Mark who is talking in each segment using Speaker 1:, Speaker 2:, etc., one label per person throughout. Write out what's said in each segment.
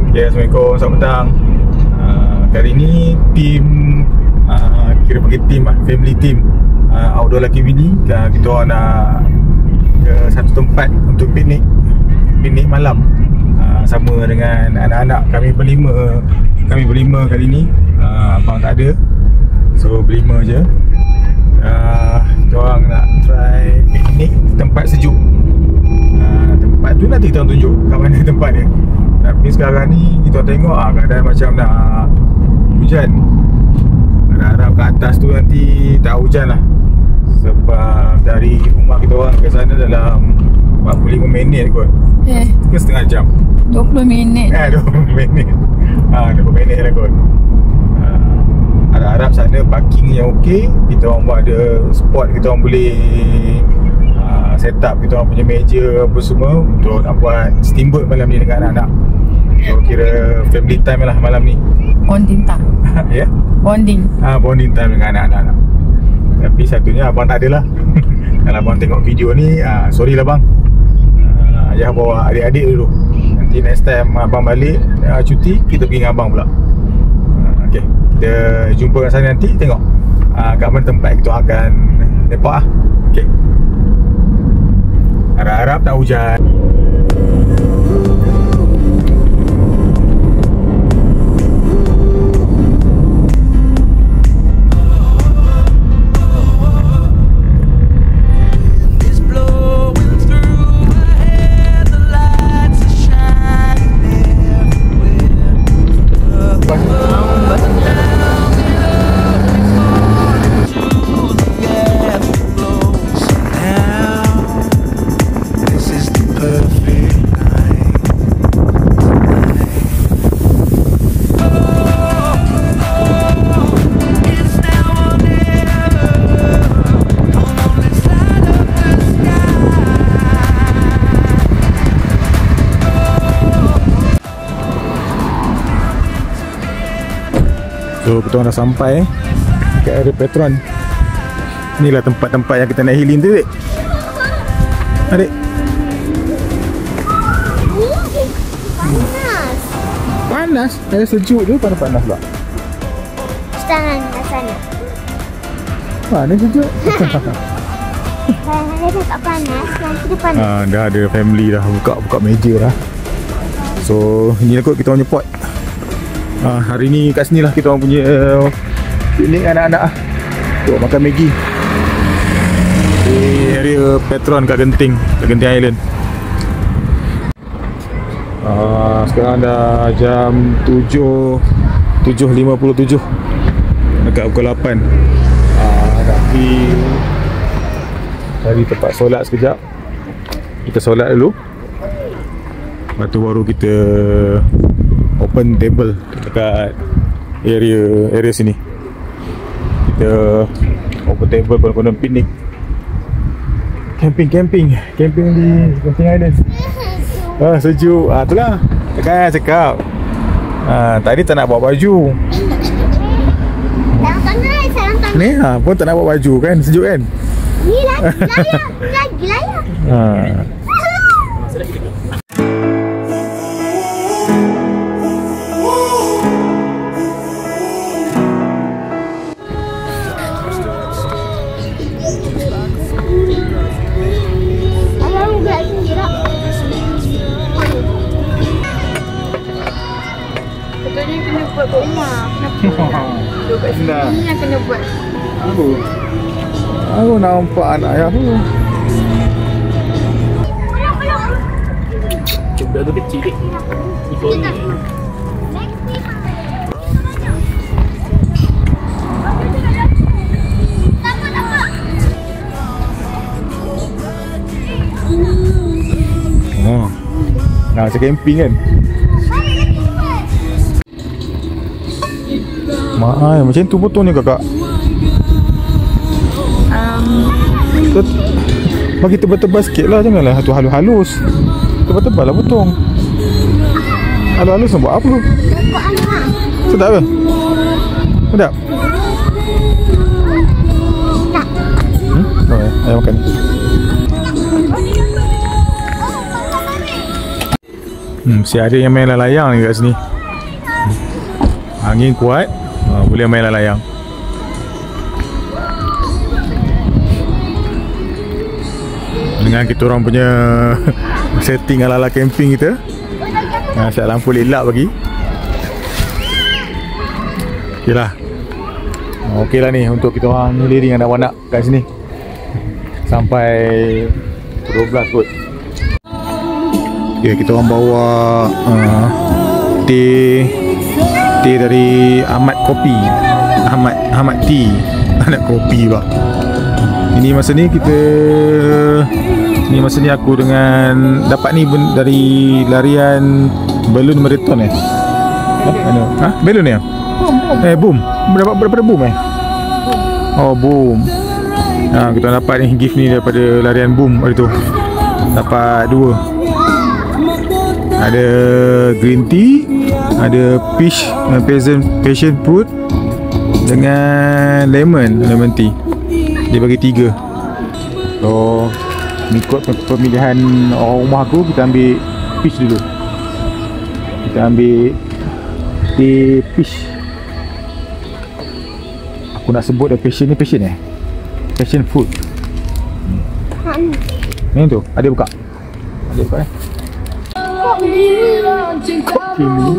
Speaker 1: Okay, Assalamualaikum, selamat petang. Kali ni tim kira pakai tim family team outdoor Lucky Winnie. Kita orang nak ke satu tempat untuk piknik malam sama dengan anak-anak. Kami berlima kali ni. Abang tak ada, so berlima je. Kita orang nak try piknik tempat sejuk. Tempat tu nanti kita tunjuk kat mana tempat dia. Tapi sekarang ni kita tengok keadaan macam nak hujan. Harap kat atas tu nanti tak hujan lah. Sebab dari rumah kita orang ke sana dalam 45 minit kot. Ke setengah jam?
Speaker 2: 20 minit.
Speaker 1: 20 minit. 20 minit lah kot. Harap-harap sana parking yang okey. Kita orang buat ada spot, kita orang boleh set up kita orang punya meja apa semua untuk nak buat steamboat malam ni dengan anak-anak. So kira family time lah malam ni.
Speaker 2: Bonding time.
Speaker 1: Ya? Yeah?
Speaker 2: Bonding.
Speaker 1: Bonding time dengan anak-anak. Tapi satunya abang tak ada lah. Kalau abang tengok video ni, sorry lah bang. Ayah bawa adik-adik dulu. Nanti next time abang balik cuti, kita pergi dengan abang pula. Okay, kita jumpa kat sana nanti. Tengok kat mana tempat kita akan lepak lah. Okay, harap-harap tak hujan. So kita orang dah sampai ke area Petron. Inilah tempat-tempat yang kita nak healing tu, Adik. Adik. Panas? Panas? Sejuk je, panas-panas pula.
Speaker 3: Jangan kat sana.
Speaker 1: Mana sejuk?
Speaker 3: Kalau dia tak panas, nanti dia panas.
Speaker 1: Dah ada family dah buka meja dah. So inilah kot kita punya pot. Hari ni kat sini lah kita orang punya piknik anak-anak untuk makan Maggi di area Petron kat Genting Island. Sekarang dah jam 7.57 dekat pukul 8. Nak pergi cari tempat solat sekejap. Kita solat dulu, lepas tu baru kita open table dekat area sini. Kita open table konon piknik, camping di Genting Island. Sejuk. Itulah kan cakap. Tadi tak nak bawa baju. Ni pun tak nak bawa baju kan, sejuk kan.
Speaker 3: Ni lagi layak.
Speaker 2: Buat kat rumah. Kenapa? Duduk kat sini yang kena buat.
Speaker 1: Aku nampak anak ayah tu.
Speaker 4: Budak tu kecil dek. Ikut ni.
Speaker 1: Nak macam camping kan. Macam tu potong ni kakak. Bagi tebal-tebal sikit lah, janganlah tu halus-halus. Tebal-tebal lah potong. Halus-halus nak buat apa? Sedap ke? Sedap? Ayah makan. Mesti ada yang main layang ni kat sini. Angin kuat, boleh main layang. Dengan kita orang punya setting ala-ala camping kita. Siap lampu lelap bagi. Okey lah. Okey lah ni untuk kita orang liring anak-anak kat sini. Sampai 12 kot. Okay, kita orang bawa teh dari Ahmad Kopi. Ahmad Tea. Anak kopi bah. Ini masa ni aku dengan dapat ni dari larian balloon marathon mana? Balloon ni? Boom. Daripada boom Oh, boom. Kita dapat ni gift ni daripada larian boom hari tu. Dapat 2. Ada green tea, ada passion fruit dengan lemon tea. Dia bagi 3. So ikut pemilihan orang rumah aku, kita ambil peach dulu. Kita ambil tea peach. Aku nak sebut dah passion fruit. Ni tu, ada buka. Kok gini?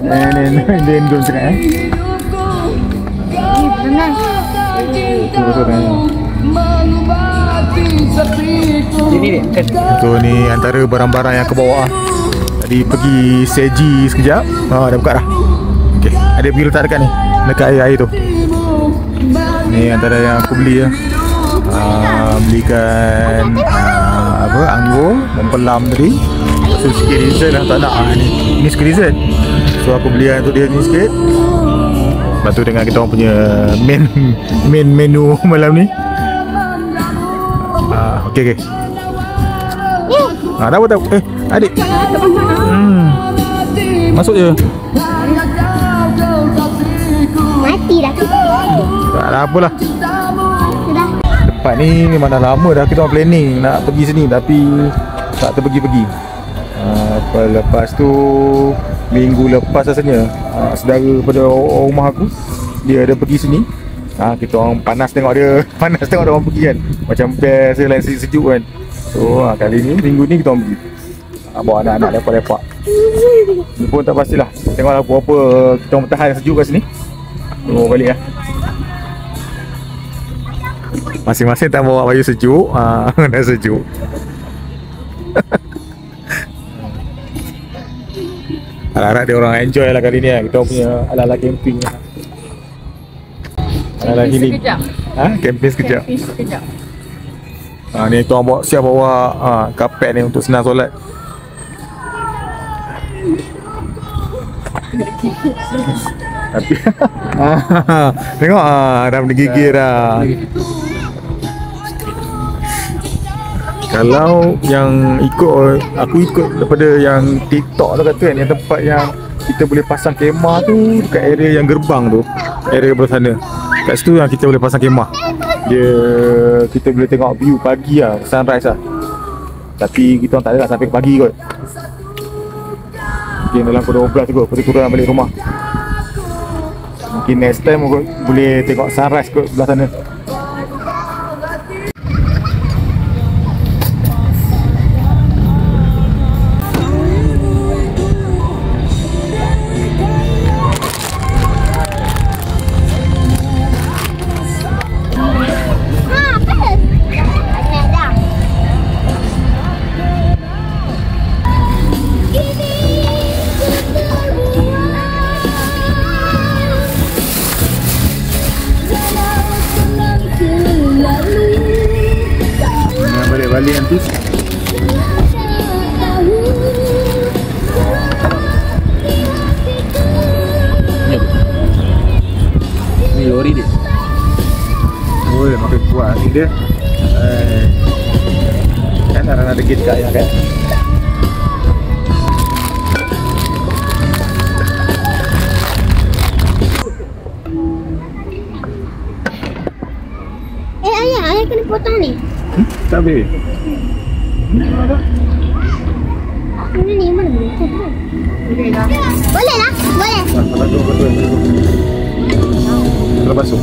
Speaker 1: Dia endon sangat
Speaker 3: Panas.
Speaker 1: So ni antara barang-barang yang ke bawah. Tadi pergi Seji sekejap. Dah buka dah. Okay, ada pergi letak dekat ni, dekat air tu. Ni antara yang aku beli belikan anggur mempelam tadi. So sikit dessert dah tak nak. Ni sikit dessert. So aku beli untuk dia ni sikit. Lepas tu dengan kita orang punya main menu malam ni. Okey. Tahu. Adik. Masuk je.
Speaker 3: Mati dah.
Speaker 1: Tak ada apalah. Tempat ni memang dah lama dah kita orang planning nak pergi sini tapi tak terpergi-pergi. Lepas tu minggu lepas rasanya saudara pada rumah aku dia ada pergi sini. Kita orang panas tengok dia orang pergi kan. Macam best lain sejuk kan. So kali ni minggu ni kita orang pergi. Bawa anak-anak lepak-lepak. Ni pun tak pastilah. Tengoklah apa kita orang bertahan sejuk kat sini. Tunggu balik lah. Masing-masing tak bawa baju sejuk. Dah sejuk. Harap-harap dia orang enjoy lah kali ni lah. Kita punya ala-ala camping lah. Ala-ala healing. Camping sekejap. Ni tuan siap bawa kapet ni untuk senang solat. Tapi tengok dah menggigil dah. Kalau yang aku ikut daripada yang TikTok tu kata kan, yang tempat yang kita boleh pasang kemah tu dekat area yang gerbang tu, area belah sana. Kat situ yang kita boleh pasang kemah. Kita boleh tengok view pagi lah, sunrise lah. Tapi kita orang tak ada nak sampai pagi kot. Mungkin dalam pukul 12 kot, pukul turun balik rumah. Mungkin next time kot boleh tengok sunrise kot belah sana. Balik nanti.
Speaker 4: Ni lori dia.
Speaker 1: Oi, makin kuat ni dia. Kan ada dikit kaya kan.
Speaker 3: Ayah kena potong ni.
Speaker 1: Tak boleh.
Speaker 3: Mana ni? Mana boleh?
Speaker 2: Boleh lah.
Speaker 3: Boleh lah. Boleh.
Speaker 1: Betul. Kalau basuh.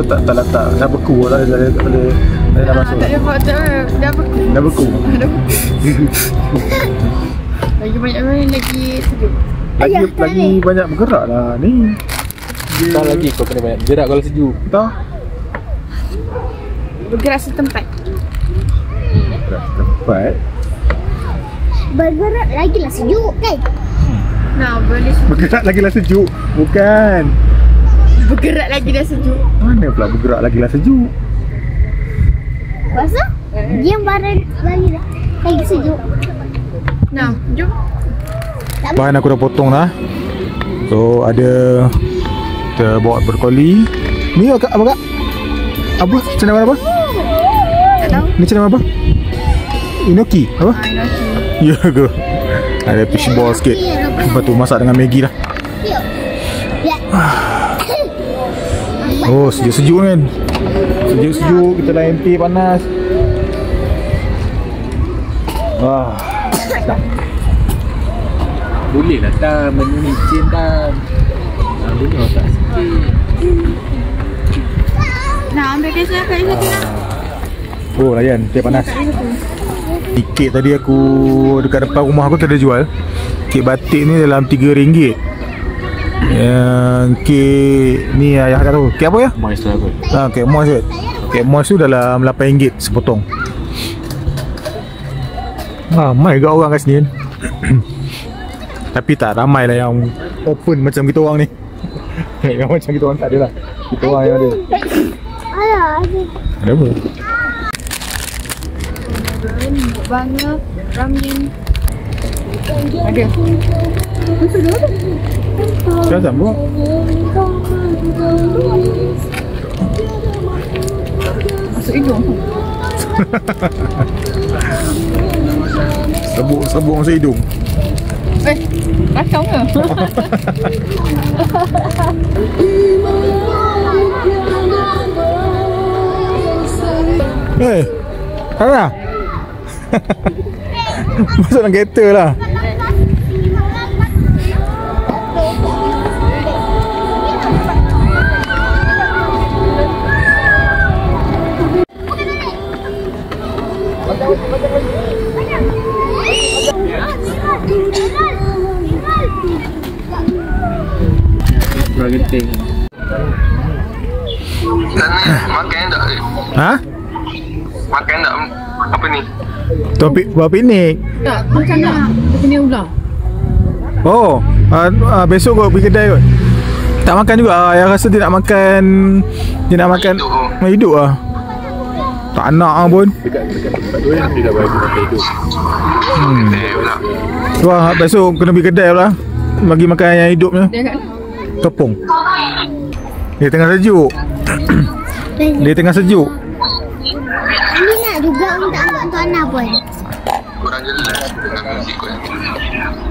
Speaker 1: Tak letak. Dah beku lah. Dah masuk.
Speaker 2: Tak ada buat tu. Dah beku.
Speaker 1: Dah beku.
Speaker 2: Lagi banyak main lagi sejuk.
Speaker 1: Lagi banyak bergerak lah ni.
Speaker 4: Tak lagi kau kena banyak gerak kalau sejuk.
Speaker 1: Tak.
Speaker 2: Bergerak setempat.
Speaker 1: Tempat.
Speaker 3: Bergerak lagi lah sejuk kan?
Speaker 2: Nah, boleh
Speaker 1: Bergerak lagi lah sejuk. Bukan.
Speaker 2: bergerak lagi dah sejuk.
Speaker 1: Mana pula bergerak lagi lah sejuk.
Speaker 3: Pasal? Dia barang lagi sejuk.
Speaker 2: Nah, jom.
Speaker 1: Bahan aku dah potong dah. So ada kita bawa brokoli. Ni apa kak? Apa? Cendawan apa?
Speaker 2: Tak tahu.
Speaker 1: Ni cendawan apa? Inoki apa?
Speaker 2: Inoki.
Speaker 1: Ya ke? Ada fish ball sikit. Lepas tu masak dengan Maggi dah.
Speaker 3: Ya.
Speaker 1: Oh sejuk-sejuk kan. Sejuk-sejuk kita layan teh panas. Wah.
Speaker 4: Boleh lah Tam, menu micin Tam. Boleh masak sikit.
Speaker 2: Nak ambil kes kat satu lah.
Speaker 1: Oh layan teh panas. Kek tadi aku dekat depan rumah aku tak ada jual. Kek batik ni dalam RM3. Yang kek ni ayah tak tahu. Kek apa ya?
Speaker 4: Moist lah kot.
Speaker 1: Kek moist kot. Kek moist tu dalam RM8 sepotong. Ramai juga orang kat sini kan. Tapi tak ramai lah yang open macam kita orang ni. Yang macam kita orang tak ada lah. Kita orang yang ada.
Speaker 3: Ada.
Speaker 1: Ada apa?
Speaker 2: Banyak ramen. Ada.
Speaker 1: Siapa buat?
Speaker 2: Masuk hidung.
Speaker 1: Sebuk masuk hidung.
Speaker 2: Kacau ke?
Speaker 1: Sarah. Masuk dalam kereta lah.
Speaker 4: Kurang genting.
Speaker 5: Makan tak?
Speaker 1: Ha?
Speaker 5: Makan tak? Apa ni?
Speaker 1: Topik buat piknik.
Speaker 2: Tak, macam nak. Dia kena ulang.
Speaker 1: Oh, besok kot pergi kedai kot. Tak makan juga. Yang rasa dia nak makan. Dia nak makan hidup lah. Tak nak lah pun.
Speaker 4: Dekat tempat tu yang dia dah bagi makan hidup.
Speaker 1: Wah, besok kena pergi kedai pula. Bagi makan yang hidupnya.
Speaker 2: Dia kat
Speaker 1: Tepung. Dia tengah sejuk. Dia tengah sejuk.
Speaker 3: Ini nak juga minta Abang Tuana pun.
Speaker 5: Kurang jelas dengan muzik kot.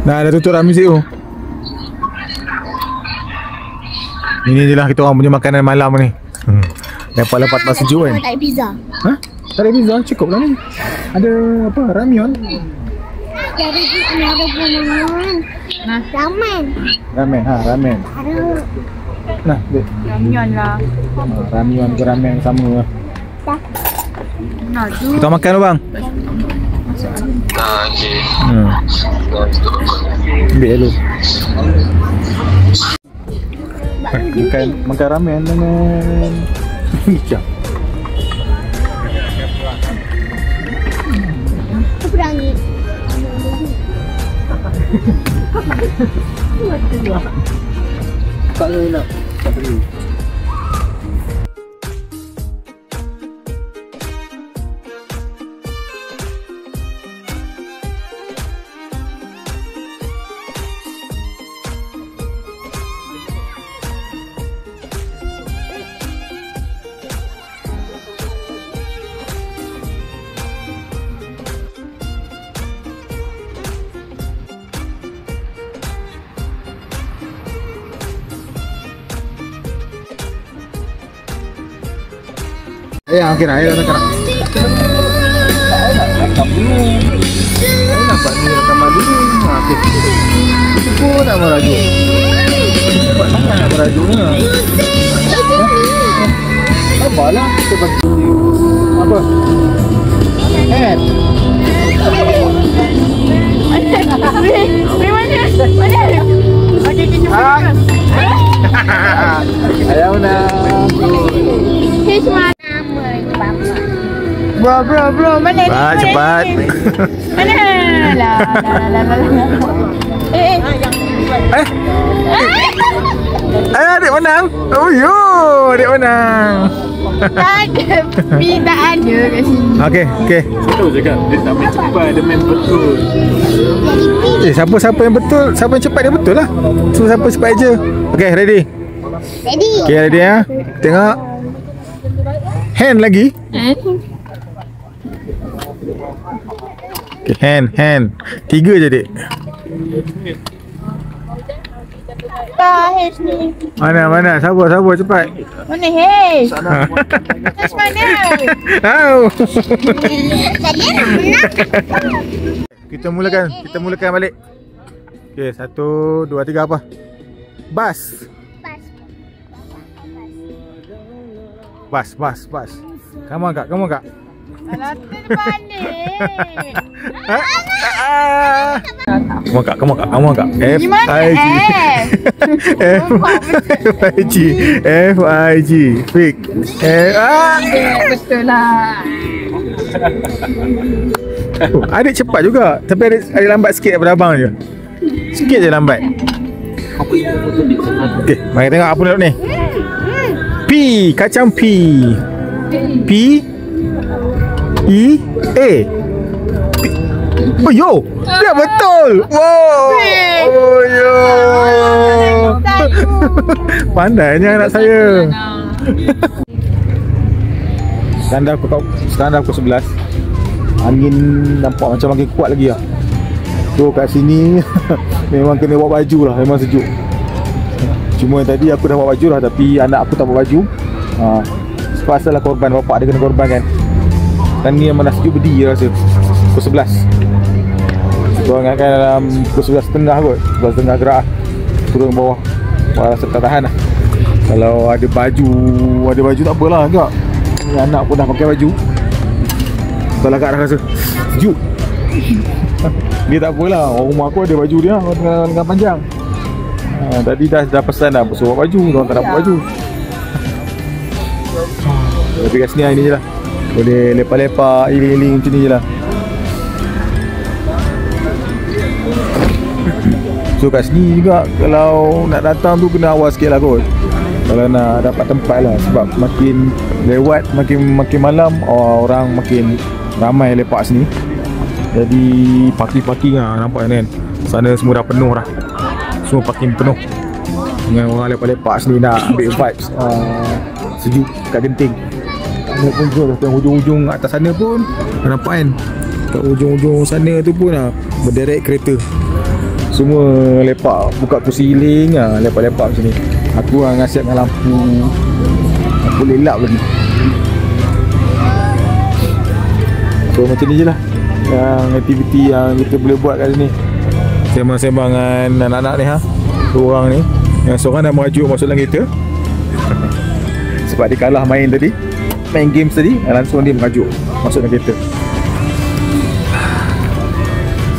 Speaker 1: Dah tutup dah muzik tu. Ini je lah kita orang punya makanan malam ni. Lepas-lepas pas sejuk kan.
Speaker 3: Tak ada pizza.
Speaker 1: Ha? Tak ada pizza, cukup lah ni. Ada apa? Ramyeon.
Speaker 3: Jadi ada ramen.
Speaker 2: Nah,
Speaker 3: Ramen.
Speaker 1: Ramen, ramen.
Speaker 3: Ada.
Speaker 1: Nah, dek.
Speaker 2: ramyeon lah.
Speaker 1: Ramyeon ke ramen sama lah.
Speaker 2: Nah, tu.
Speaker 1: Kita makan tu bang.
Speaker 5: Okey.
Speaker 1: Ambil dulu. Makan ramen dengan hijau.
Speaker 3: Aku berani.
Speaker 4: Tak nak. Tak perlu.
Speaker 1: Okey nak, nak.
Speaker 4: Tak nak. nampak ni rekaman dulu. Okey. Itu pun nak merajuk. Cepat sangat nak merajuknya. Apalah kita bagi apa?
Speaker 2: Mana? Okey, kita
Speaker 4: Ayam nak.
Speaker 3: Fish mana? Nama ni Bapa.
Speaker 2: Bro, mana ni?
Speaker 1: Cepat.
Speaker 2: Mana? Lah.
Speaker 1: Adik menang. Oh yo, adik menang.
Speaker 2: Tak ada kat sini.
Speaker 1: Okey.
Speaker 4: Saya tahu cakap dia tak main cepat, dia main betul.
Speaker 1: Siapa yang betul, siapa yang cepat dia betul lah. So siapa cepat je. Okey, ready.
Speaker 3: Ready?
Speaker 1: Okey, ready ya. Tengok. Hand lagi. Okey, hand. 3 je, Dik.
Speaker 2: H ni.
Speaker 1: Mana? Sabar cepat.
Speaker 2: Mana H? H mana?
Speaker 1: Au.
Speaker 3: Kalian nak menang?
Speaker 1: Kita mulakan balik. Okey, 1 2 3 apa? Bas. Come on, Kak.
Speaker 2: Alah, tu balik.
Speaker 1: Come on, Kak. F-I-G. Fake.
Speaker 2: Betul lah.
Speaker 1: Adik cepat juga. Tapi adik lambat sikit daripada abang je. Sikit je lambat. Okey, mari tengok apa nak ni. P, kacang P. P-E-A. Oh yo, dia betul. Wow. Oh yo. Pandainya anak saya. Standar aku 11. Angin nampak macam makin kuat lagi lah. So kat sini memang kena bawa baju lah, memang sejuk. Cuma tadi aku dah bawa baju lah, tapi anak aku tak bawa baju. Sepasal lah korban, bapak dia kena korban kan. Dan ni memang dah sejuk berdiri rasa. Pukul 11. Korang ingatkan dalam pukul 11.30 kot. 11.30 gerak lah. Turun bawah. Rasa tak tahan lah. Kalau ada baju tak apalah agak. Ni anak pun dah pakai baju. Kalau agak dah rasa sejuk. Dia tak apalah, orang rumah aku ada baju dia lengan panjang. Tadi dah pesan dah suruh baju, orang tak dapat baju. Tapi kat sini ini je lah. Boleh lepak-lepak, iling-iling macam ni je lah. So kat sini juga kalau nak datang tu kena awal sikit lah kot. Kalau nak dapat tempat lah. Sebab makin lewat, makin malam, orang makin ramai lepak sini. Jadi parking lah nampak kan. Sana semua dah penuh dah. Semua parking penuh. Dengan orang lepak-lepak sini nak ambil vibes sejuk kat Genting. Nak pun tu dah hujung-hujung atas sana pun nampak kan. Kat hujung-hujung sana tu pun berderek kereta. Semua lepak, buka kursi siling lepak-lepak macam ni. Aku ngasiap dengan lampu lelap lagi. So macam ni je lah yang aktiviti yang kita boleh buat kat sini. Sembang-sembangan anak-anak ni dua orang ni. Yang seorang dah merajuk masuk dalam kereta. Sebab dia kalah main games tadi, langsung dia merajuk masuk dalam kereta.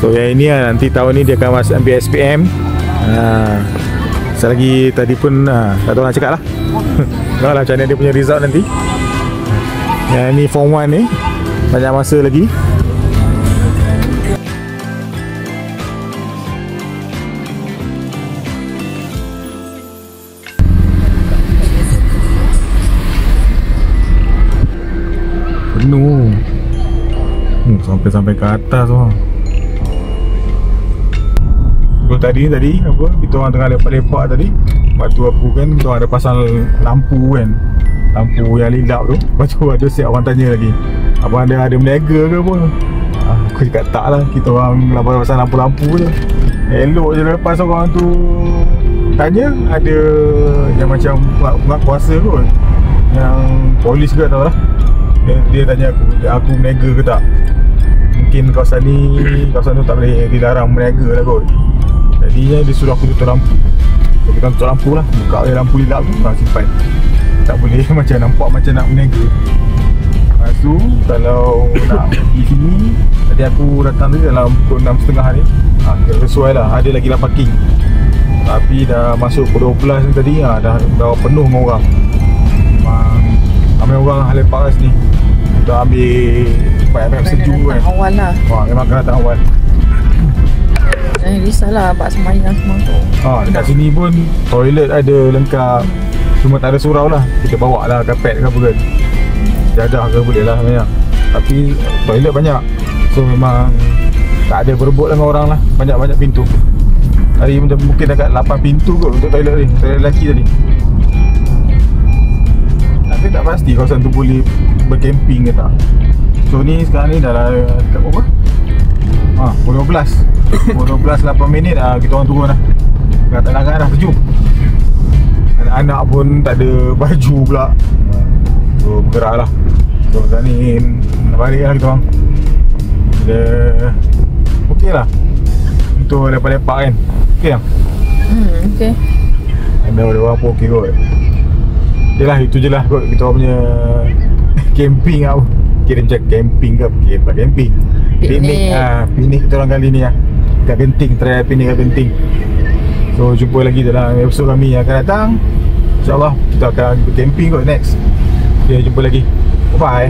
Speaker 1: So yang ini nanti tahun ni dia akan masuk ambil SPM. Selagi tadi pun tak tahu nak cakap lah. Tengok lah macam mana dia punya result nanti. Yang ni form 1 ni banyak masa lagi. Penuh. Sampai ke atas tu. Tadi apa? Kita orang tengah lepak-lepak tadi. Waktu aku kan kita orang ada pasang lampu kan. Lampu yang lilap tu. Lepas tu ada set orang tanya lagi, abang ada meniaga ke apa? Aku cakap tak lah. Kita orang pasang lampu-lampu je. Elok je lepas orang tu tanya. Ada yang macam buat kuasa kot. Yang polis ke tak tahu lah. Dia tanya aku meniaga ke tak. mungkin kawasan tu tak boleh dilarang berniaga lah kot. Jadinya dia suruh aku tutup lampu. So kita tutup lampu lah, buka je lampu lilap tu, simpan. Tak boleh macam nampak macam nak berniaga. Lepas tu kalau nak pergi sini, tadi aku datang tu dalam pukul 6.30 ni. Sesuai lah, ada lagi lah parking. Tapi dah masuk pukul 12 ni tadi, dah penuh dengan orang. Memang ramai orang lepak kat sini. Kita ambil tempat sejuk kan.
Speaker 2: Awal lah.
Speaker 1: Wah, memang kena datang awal.
Speaker 2: Risaulah bab sembahyang semua tu.
Speaker 1: Dekat sini pun toilet ada lengkap. Cuma tak ada surau lah. Kita bawa lah kapet ke apa kan. Jadah ke boleh lah banyak. Tapi toilet banyak. So memang tak ada berebut dengan orang lah. Banyak-banyak pintu. Hari mungkin dekat 8 pintu kot untuk toilet ni. Toilet lelaki tadi. Tapi tak pasti kawasan tu boleh bercamping ke tak. So ni sekarang ni dah lah dekat berapa? Pukul 12. Pukul 12 8 minit kita orang turun lah. Kadang-kadang dah sejuk. Anak-anak pun tak ada baju pula. So bergerak lah. So sekarang ni nak balik lah kita orang. Dia okey lah untuk lepak-lepak kan. Okey lah.
Speaker 2: Okey.
Speaker 1: Ada orang pun okey kot. Yelah itu je lah kot kita orang punya camping lah. Kira macam camping ke apa camping. Piknik. Piknik kita orang kali ni lah. Kat Genting, try piknik kat Genting. So jumpa lagi dalam episod kami yang akan datang. InsyaAllah kita akan camping kot next. Okay, jumpa lagi. Bye bye.